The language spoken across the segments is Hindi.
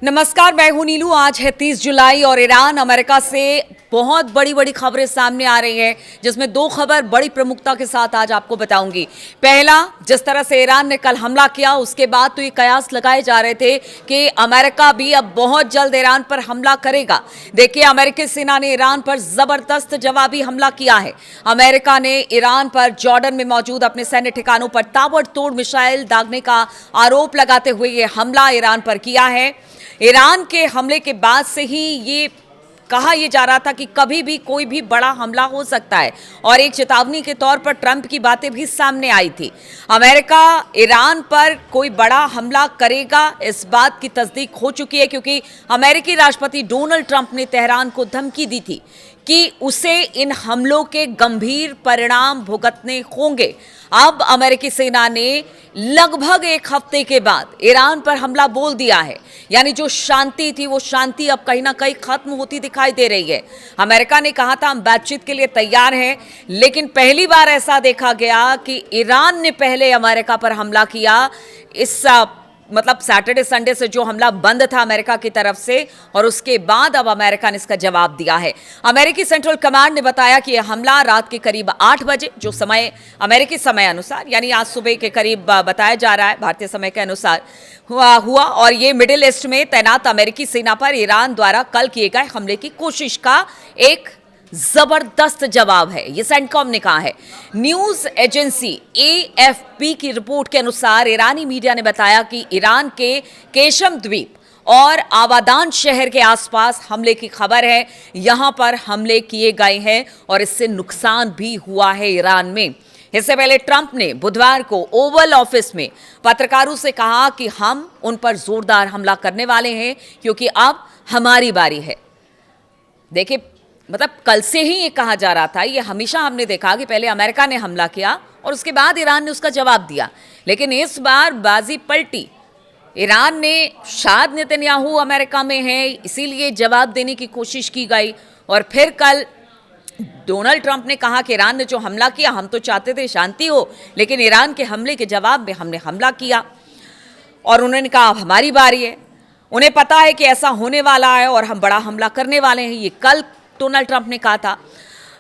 नमस्कार, मैं हूं नीलू। आज है 30 जुलाई और ईरान अमेरिका से बहुत बड़ी खबरें सामने आ रही हैं, जिसमें दो खबर बड़ी प्रमुखता के साथ आज आपको बताऊंगी। पहला, जिस तरह से ईरान ने कल हमला किया, उसके बाद तो ये कयास लगाए जा रहे थे कि अमेरिका भी अब बहुत जल्द ईरान पर हमला करेगा। देखिए, अमेरिकी सेना ने ईरान पर जबरदस्त जवाबी हमला किया है। अमेरिका ने ईरान पर जॉर्डन में मौजूद अपने सैन्य ठिकानों पर ताबड़तोड़ मिसाइल दागने का आरोप लगाते हुए ये हमला ईरान पर किया है। ईरान के हमले के बाद से ही ये कहा यह जा रहा था कि कभी भी कोई भी बड़ा हमला हो सकता है और एक चेतावनी के तौर पर ट्रंप की बातें भी सामने आई थी। अमेरिका ईरान पर कोई बड़ा हमला करेगा, इस बात की तस्दीक हो चुकी है, क्योंकि अमेरिकी राष्ट्रपति डोनाल्ड ट्रंप ने तेहरान को धमकी दी थी कि उसे इन हमलों के गंभीर परिणाम भुगतने होंगे। अब अमेरिकी सेना ने लगभग एक हफ्ते के बाद ईरान पर हमला बोल दिया है, यानी जो शांति थी वो शांति अब कहीं ना कहीं खत्म होती दिखाई दे रही है। अमेरिका ने कहा था हम बातचीत के लिए तैयार हैं, लेकिन पहली बार ऐसा देखा गया कि ईरान ने पहले अमेरिका पर हमला किया। इस मतलब सैटरडे संडे से जो हमला बंद था अमेरिका की तरफ से, और उसके बाद अब अमेरिका ने इसका जवाब दिया है। अमेरिकी सेंट्रल कमांड ने बताया कि यह हमला रात के करीब 8 बजे, जो समय अमेरिकी समय अनुसार यानी आज सुबह के करीब बताया जा रहा है भारतीय समय के अनुसार हुआ और ये मिडिल ईस्ट में तैनात अमेरिकी सेना पर ईरान द्वारा कल किए गए हमले की कोशिश का एक जबरदस्त जवाब है, ये सेंटकॉम ने कहा है। न्यूज एजेंसी एएफपी की रिपोर्ट के अनुसार ईरानी मीडिया ने बताया कि ईरान के केशम द्वीप और आबादान शहर के आसपास हमले की खबर है। यहां पर हमले किए गए हैं और इससे नुकसान भी हुआ है ईरान में। इससे पहले ट्रंप ने बुधवार को ओवल ऑफिस में पत्रकारों से कहा कि हम उन पर जोरदार हमला करने वाले हैं, क्योंकि अब हमारी बारी है। देखिए, मतलब कल से ही ये कहा जा रहा था, ये हमेशा हमने देखा कि पहले अमेरिका ने हमला किया और उसके बाद ईरान ने उसका जवाब दिया, लेकिन इस बार बाजी पलटी। ईरान ने शायद नेतन्याहू अमेरिका में है इसीलिए जवाब देने की कोशिश की गई, और फिर कल डोनाल्ड ट्रंप ने कहा कि ईरान ने जो हमला किया, हम तो चाहते थे शांति हो, लेकिन ईरान के हमले के जवाब में हमने हमला किया। और उन्होंने कहा अब हमारी बारी है। उन्हें पता है कि ऐसा होने वाला है और हम बड़ा हमला करने वाले हैं, ये कल डोनाल्ड ट्रंप ने कहा था।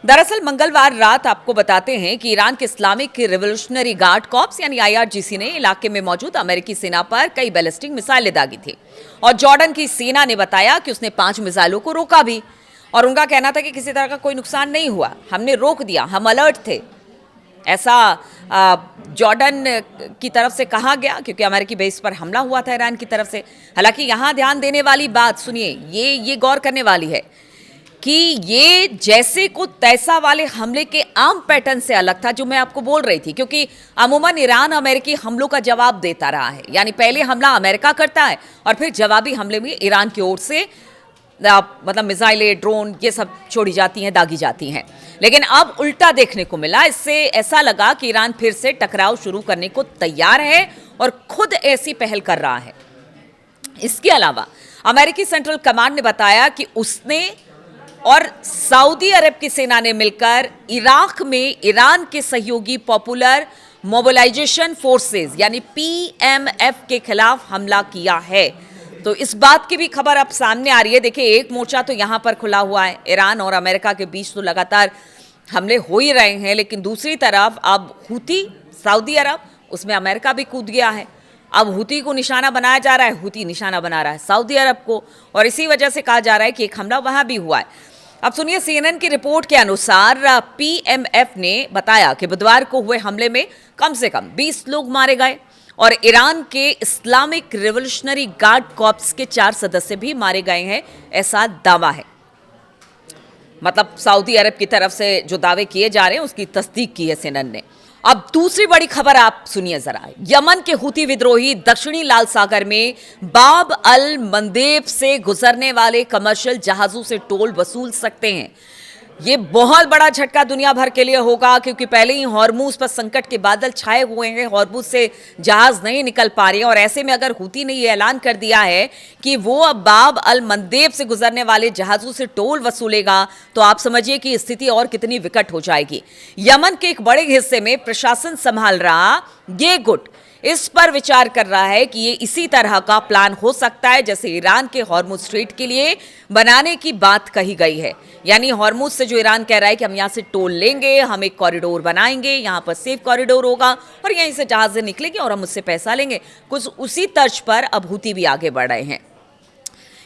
दरअसल मंगलवार रात आपको बताते हैं कि ईरान के इस्लामिक रिवोल्यूशनरी गार्ड कॉर्प्स यानी आईआरजीसी ने इलाके में मौजूद अमेरिकी सेना पर कई बैलिस्टिक मिसाइलें दागी थी, और जॉर्डन की सेना ने बताया कि उसने 5 मिसाइलों को रोका भी, और उनका कहना था कि किसी तरह का कोई नुकसान नहीं हुआ, हमने रोक दिया, हम अलर्ट थे। ऐसा जॉर्डन की तरफ से कहा गया, क्योंकि अमेरिकी बेस पर हमला हुआ था ईरान की तरफ से। हालांकि यहां ध्यान देने वाली बात सुनिए, ये गौर करने वाली है कि ये जैसे को तैसा वाले हमले के आम पैटर्न से अलग था जो मैं आपको बोल रही थी, क्योंकि अमूमन ईरान अमेरिकी हमलों का जवाब देता रहा है, यानी पहले हमला अमेरिका करता है और फिर जवाबी हमले में ईरान की ओर से मतलब मिसाइलें, ड्रोन, ये सब छोड़ी जाती हैं, दागी जाती हैं। लेकिन अब उल्टा देखने को मिला। इससे ऐसा लगा कि ईरान फिर से टकराव शुरू करने को तैयार है और खुद ऐसी पहल कर रहा है। इसके अलावा अमेरिकी सेंट्रल कमांड ने बताया कि उसने और सऊदी अरब की सेना ने मिलकर इराक में ईरान के सहयोगी पॉपुलर मोबिलाइजेशन फोर्सेस यानी पीएमएफ के खिलाफ हमला किया है। तो इस बात की भी खबर अब सामने आ रही है। देखिए, एक मोर्चा तो यहां पर खुला हुआ है, ईरान और अमेरिका के बीच तो लगातार हमले हो ही रहे हैं, लेकिन दूसरी तरफ अब हुती, सऊदी अरब, उसमें अमेरिका भी कूद गया है। अब हुती को निशाना बनाया जा रहा है, हुती निशाना बना रहा है सऊदी अरब को, और इसी वजह से कहा जा रहा है कि एक हमला वहां भी हुआ है। अब सुनिए, सीएनएन की रिपोर्ट के अनुसार पीएमएफ ने बताया कि बुधवार को हुए हमले में कम से कम 20 लोग मारे गए और ईरान के इस्लामिक रिवोल्यूशनरी गार्ड कॉर्प्स के 4 सदस्य भी मारे गए हैं, ऐसा दावा है। मतलब सऊदी अरब की तरफ से जो दावे किए जा रहे हैं उसकी तस्दीक की है सीएनएन ने। अब दूसरी बड़ी खबर आप सुनिए जरा। यमन के हुती विद्रोही दक्षिणी लाल सागर में बाब अल मंदेब से गुजरने वाले कमर्शियल जहाजों से टोल वसूल सकते हैं। ये बहुत बड़ा झटका दुनिया भर के लिए होगा, क्योंकि पहले ही हॉर्मुज पर संकट के बादल छाए हुए हैं, हॉर्मुज से जहाज नहीं निकल पा रहे हैं, और ऐसे में अगर हुती ने यह ऐलान कर दिया है कि वो अब बाब अल मंदेब से गुजरने वाले जहाजों से टोल वसूलेगा, तो आप समझिए कि स्थिति और कितनी विकट हो जाएगी। यमन के एक बड़े हिस्से में प्रशासन संभाल रहा ये गुट इस पर विचार कर रहा है कि ये इसी तरह का प्लान हो सकता है जैसे ईरान के हॉर्मुज स्ट्रेट के लिए बनाने की बात कही गई है। यानी हॉर्मुज से जो ईरान कह रहा है कि हम यहाँ से टोल लेंगे, हम एक कॉरिडोर बनाएंगे, यहाँ पर सेफ कॉरिडोर होगा और यहीं से जहाजें निकलेंगे और हम उससे पैसा लेंगे। कुछ उसी तर्ज पर अब हूती भी आगे बढ़ रहे हैं।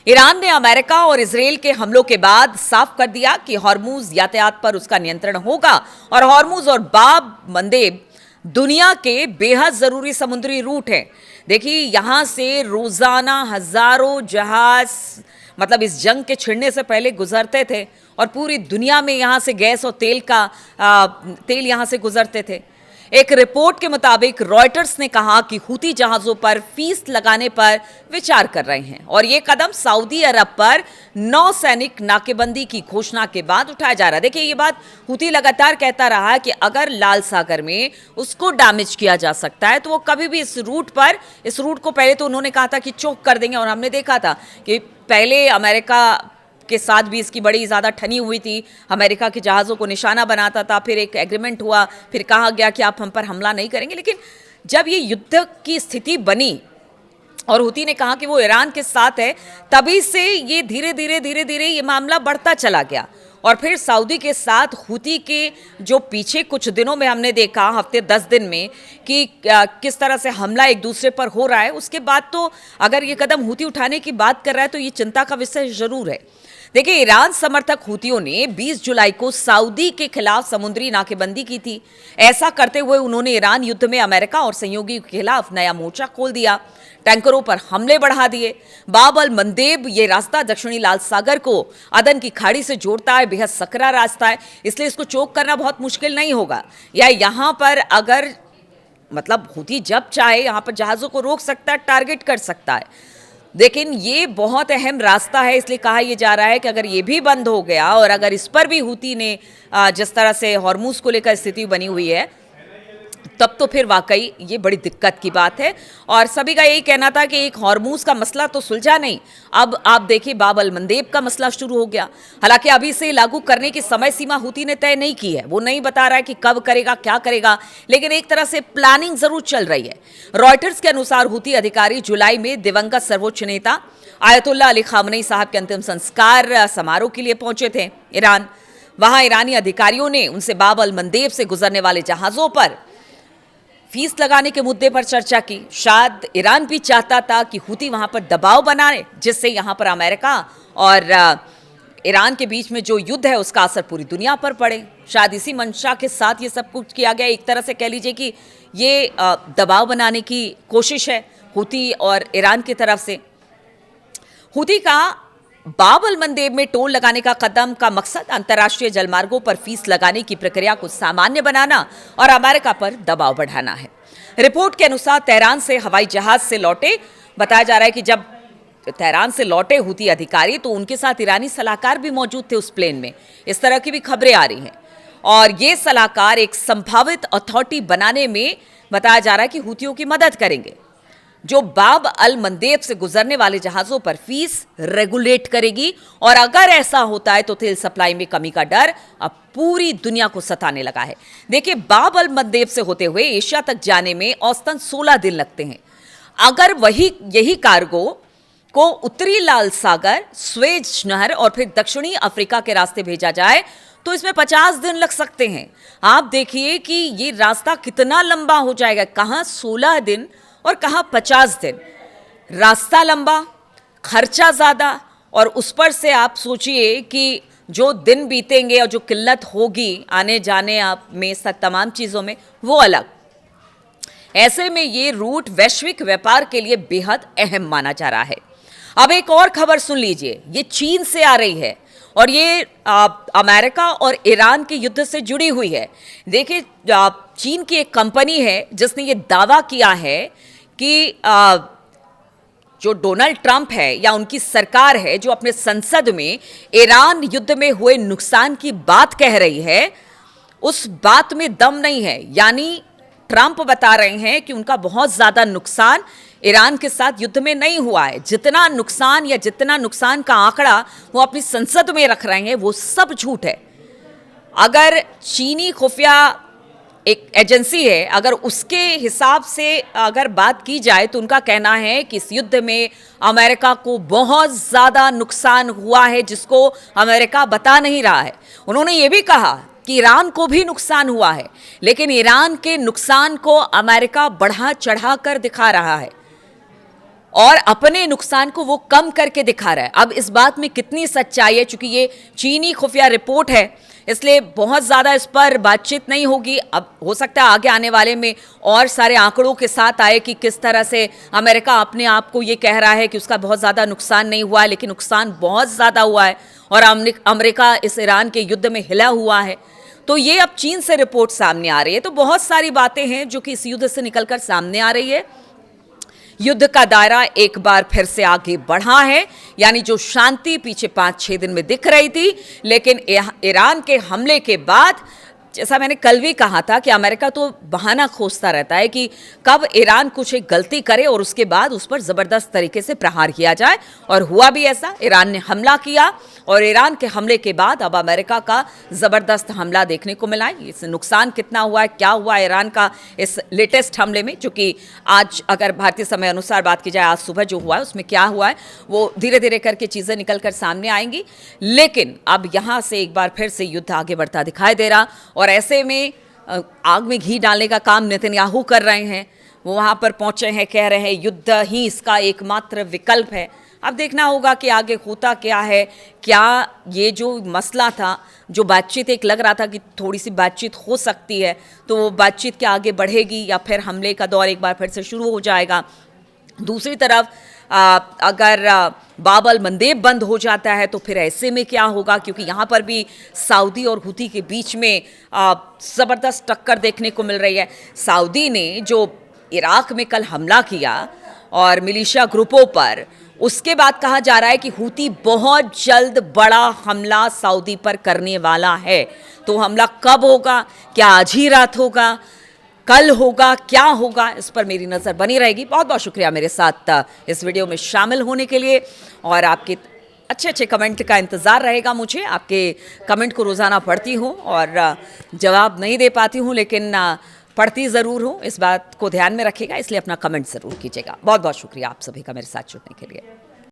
ईरान ने अमेरिका और इजराइल के हमलों के बाद साफ कर दिया कि हॉर्मुज यातायात पर उसका नियंत्रण होगा और हॉर्मुज और बाब मंदेब दुनिया के बेहद जरूरी समुद्री रूट हैं। देखिए, यहां से रोजाना हजारों जहाज मतलब इस जंग के छिड़ने से पहले गुजरते थे और पूरी दुनिया में यहां से गैस और तेल यहां से गुजरते थे। एक रिपोर्ट के मुताबिक रॉयटर्स ने कहा कि हूती जहाजों पर फीस लगाने पर विचार कर रहे हैं और यह कदम सऊदी अरब पर नौसैनिक नाकेबंदी की घोषणा के बाद उठाया जा रहा है। देखिए, ये बात हूती लगातार कहता रहा है कि अगर लाल सागर में उसको डैमेज किया जा सकता है तो वो कभी भी इस रूट को पहले तो उन्होंने कहा था कि चोक कर देंगे और हमने देखा था कि पहले अमेरिका के साथ भी इसकी बड़ी ज़्यादा ठनी हुई थी। अमेरिका के जहाज़ों को निशाना बनाता था, फिर एक एग्रीमेंट हुआ, फिर कहा गया कि आप हम पर हमला नहीं करेंगे। लेकिन जब ये युद्ध की स्थिति बनी और हूती ने कहा कि वो ईरान के साथ है, तभी से ये धीरे धीरे ये मामला बढ़ता चला गया। और फिर सऊदी के साथ हूती के जो पीछे कुछ दिनों में हमने देखा, हफ्ते 10 दिन में, कि किस तरह से हमला एक दूसरे पर हो रहा है, उसके बाद तो अगर ये कदम हूती उठाने की बात कर रहा है तो ये चिंता का विषय जरूर है। देखिए, ईरान समर्थक हूतियों ने 20 जुलाई को सऊदी के खिलाफ समुद्री नाकेबंदी की थी। ऐसा करते हुए उन्होंने ईरान युद्ध में अमेरिका और सहयोगी के खिलाफ नया मोर्चा खोल दिया, टैंकरों पर हमले बढ़ा दिए। बाब अल मंदेब ये रास्ता दक्षिणी लाल सागर को अदन की खाड़ी से जोड़ता है, बेहद सकरा रास्ता है, इसलिए इसको चोक करना बहुत मुश्किल नहीं होगा। या यहाँ पर अगर मतलब हूती जब चाहे यहाँ पर जहाज़ों को रोक सकता है, टारगेट कर सकता है। लेकिन ये बहुत अहम रास्ता है, इसलिए कहा यह जा रहा है कि अगर ये भी बंद हो गया और अगर इस पर भी हूती ने जिस तरह से हॉर्मुज को लेकर स्थिति बनी हुई है, तब तो फिर वाकई ये बड़ी दिक्कत की बात है। और सभी का यही कहना था कि एक हॉर्मुज का मसला तो सुलझा नहीं, अब आप देखिए बाब अल मंदेब का मसला शुरू हो गया। हालांकि अभी से लागू करने की समय सीमा हूती ने तय नहीं की है, वो नहीं बता रहा है कि कब करेगा, क्या करेगा, लेकिन एक तरह से प्लानिंग जरूर चल रही है। रॉयटर्स के अनुसार हूती अधिकारी जुलाई में दिवंगत सर्वोच्च नेता आयतुल्लाह अली खामनेई साहब के अंतिम संस्कार समारोह के लिए पहुंचे थे ईरान। वहां ईरानी अधिकारियों ने उनसे बाब अल मंदेब से गुजरने वाले जहाजों पर फीस लगाने के मुद्दे पर चर्चा की। शायद ईरान भी चाहता था कि हूती वहां पर दबाव बनाए, जिससे यहां पर अमेरिका और ईरान के बीच में जो युद्ध है उसका असर पूरी दुनिया पर पड़े। शायद इसी मंशा के साथ ये सब कुछ किया गया। एक तरह से कह लीजिए कि ये दबाव बनाने की कोशिश है हूती और ईरान की तरफ से। हूती का बाब अल मंदेब में टोल लगाने का कदम का मकसद अंतर्राष्ट्रीय जलमार्गों पर फीस लगाने की प्रक्रिया को सामान्य बनाना और अमेरिका पर दबाव बढ़ाना है। रिपोर्ट के अनुसार तेहरान से हवाई जहाज से लौटे, बताया जा रहा है कि जब तेहरान से लौटे हूती अधिकारी तो उनके साथ ईरानी सलाहकार भी मौजूद थे उस प्लेन में। इस तरह की भी खबरें आ रही हैं और ये सलाहकार एक संभावित अथॉरिटी बनाने में बताया जा रहा है कि हूतियों की मदद करेंगे, जो बाब अल मंदेब से गुजरने वाले जहाजों पर फीस रेगुलेट करेगी। और अगर ऐसा होता है तो तेल सप्लाई में कमी का डर अब पूरी दुनिया को सताने लगा है। देखिए, बाब अल मंदेब से होते हुए एशिया तक जाने में औसतन 16 दिन लगते हैं। अगर यही कार्गो को उत्तरी लाल सागर, स्वेज नहर और फिर दक्षिणी अफ्रीका के रास्ते भेजा जाए तो इसमें 50 दिन लग सकते हैं। आप देखिए कि ये रास्ता कितना लंबा हो जाएगा, कहां 16 दिन और कहां 50 दिन। रास्ता लंबा, खर्चा ज़्यादा, और उस पर से आप सोचिए कि जो दिन बीतेंगे और जो किल्लत होगी आने जाने आप में तमाम चीज़ों में, वो अलग। ऐसे में ये रूट वैश्विक व्यापार के लिए बेहद अहम माना जा रहा है। अब एक और खबर सुन लीजिए, ये चीन से आ रही है और ये अमेरिका और ईरान के युद्ध से जुड़ी हुई है। देखिए, चीन की एक कंपनी है जिसने ये दावा किया है कि जो डोनाल्ड ट्रंप है या उनकी सरकार है जो अपने संसद में ईरान युद्ध में हुए नुकसान की बात कह रही है, उस बात में दम नहीं है। यानी ट्रंप बता रहे हैं कि उनका बहुत ज्यादा नुकसान ईरान के साथ युद्ध में नहीं हुआ है। जितना नुकसान का आंकड़ा वो अपनी संसद में रख रहे हैं वो सब झूठ है। अगर चीनी खुफिया एक एजेंसी है, अगर उसके हिसाब से अगर बात की जाए तो उनका कहना है कि इस युद्ध में अमेरिका को बहुत ज़्यादा नुकसान हुआ है, जिसको अमेरिका बता नहीं रहा है। उन्होंने ये भी कहा कि ईरान को भी नुकसान हुआ है, लेकिन ईरान के नुकसान को अमेरिका बढ़ा चढ़ा कर दिखा रहा है और अपने नुकसान को वो कम करके दिखा रहा है। अब इस बात में कितनी सच्चाई है, चूंकि ये चीनी खुफिया रिपोर्ट है, इसलिए बहुत ज़्यादा इस पर बातचीत नहीं होगी। अब हो सकता है आगे आने वाले में और सारे आंकड़ों के साथ आए कि किस तरह से अमेरिका अपने आप को ये कह रहा है कि उसका बहुत ज़्यादा नुकसान नहीं हुआ है, लेकिन नुकसान बहुत ज़्यादा हुआ है और अमेरिका इस ईरान के युद्ध में हिला हुआ है। तो ये अब चीन से रिपोर्ट सामने आ रही है। तो बहुत सारी बातें हैं जो कि इस युद्ध से निकलकर सामने आ रही है। युद्ध का दायरा एक बार फिर से आगे बढ़ा है, यानी जो शांति पीछे 5-6 दिन में दिख रही थी, लेकिन ईरान के हमले के बाद, जैसा मैंने कल भी कहा था कि अमेरिका तो बहाना खोजता रहता है कि कब ईरान कुछ एक गलती करे और उसके बाद उस पर ज़बरदस्त तरीके से प्रहार किया जाए, और हुआ भी ऐसा। ईरान ने हमला किया और ईरान के हमले के बाद अब अमेरिका का ज़बरदस्त हमला देखने को मिला है। इससे नुकसान कितना हुआ है, क्या हुआ ईरान का इस लेटेस्ट हमले में, जो कि आज अगर भारतीय समय अनुसार बात की जाए, आज सुबह जो हुआ है उसमें क्या हुआ है, वो धीरे धीरे करके चीज़ें निकल कर सामने आएंगी। लेकिन अब यहाँ से एक बार फिर से युद्ध आगे बढ़ता दिखाई दे रहा, और ऐसे में आग में घी डालने का काम नेतन्याहू कर रहे हैं। वो वहाँ पर पहुँचे हैं, कह रहे हैं युद्ध ही इसका एकमात्र विकल्प है। अब देखना होगा कि आगे होता क्या है। क्या ये जो मसला था, जो बातचीत एक लग रहा था कि थोड़ी सी बातचीत हो सकती है, तो वो बातचीत क्या आगे बढ़ेगी या फिर हमले का दौर एक बार फिर से शुरू हो जाएगा। दूसरी तरफ अगर बाब-अल मंदेब बंद हो जाता है तो फिर ऐसे में क्या होगा, क्योंकि यहाँ पर भी सऊदी और हुती के बीच में ज़बरदस्त टक्कर देखने को मिल रही है। सऊदी ने जो इराक में कल हमला किया और मिलिशिया ग्रुपों पर, उसके बाद कहा जा रहा है कि हुती बहुत जल्द बड़ा हमला सऊदी पर करने वाला है। तो हमला कब होगा, क्या आज ही रात होगा, कल होगा, क्या होगा, इस पर मेरी नज़र बनी रहेगी। बहुत बहुत शुक्रिया मेरे साथ इस वीडियो में शामिल होने के लिए, और आपके अच्छे अच्छे कमेंट का इंतज़ार रहेगा मुझे। आपके कमेंट को रोज़ाना पढ़ती हूँ और जवाब नहीं दे पाती हूँ, लेकिन पढ़ती ज़रूर हूँ। इस बात को ध्यान में रखिएगा, इसलिए अपना कमेंट ज़रूर कीजिएगा। बहुत बहुत शुक्रिया आप सभी का मेरे साथ जुड़ने के लिए।